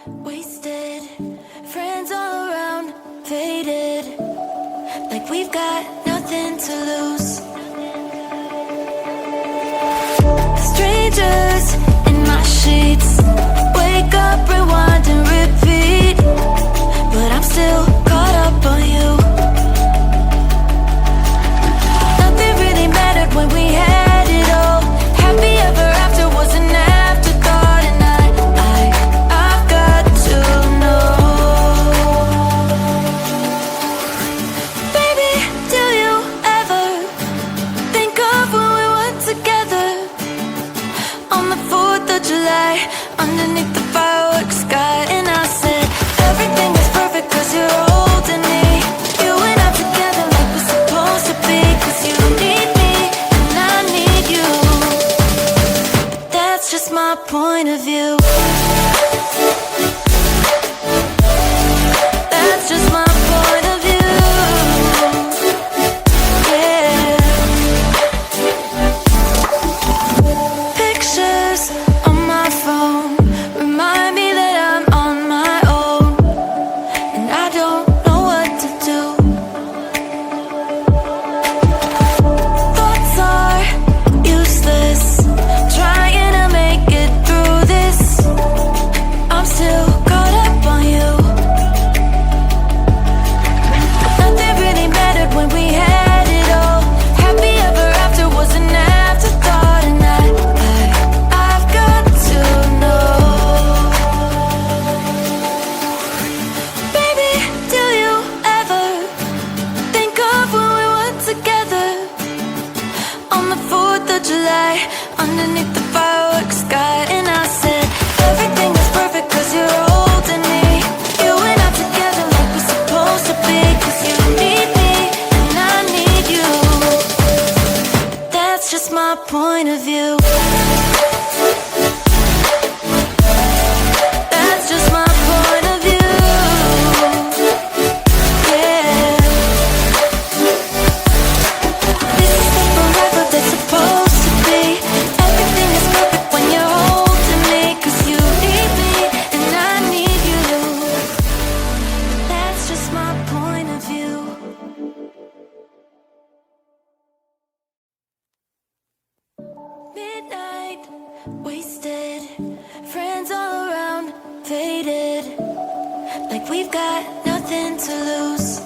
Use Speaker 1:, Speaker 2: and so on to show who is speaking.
Speaker 1: wasted, friends all around, faded, like we've got nothing to lose. Strangers in my sheets, wake up, rewind and repeat, but I'm still caught up on you. Nothing really mattered when we had it all. Happy ever after was an afterthought, and I've got to know. Baby, do you ever think of when we were together on the 4th of July, underneath the fireworks sky? And I said, everything is perfect cause you're holding me. You and I together like we're supposed to be, cause you need me and I need you. But that's just my point of view. That's just my point of view. Yeah. Pictures on my phone remind me that I'm on my own, and I don't know what to do. Thoughts are useless, trying to make it through this. I'm still caught up on you. Nothing really mattered when we had it all. Happy ever after was an afterthought, and I've got to know. Baby, do you ever think of when we were together on the 4th of July, underneath the fireworks sky? And I said, everything is perfect cause you're holding me. You and I together like we're supposed to be, cause you need me and I need you. But that's just my point of view. That's just my point of view. Yeah. This is the forever that's supposed to be. Everything is perfect when you're holding me, cause you need me and I need you. That's just my point of view. Midnight, wasted, friends all around, faded, like we've got nothing to lose.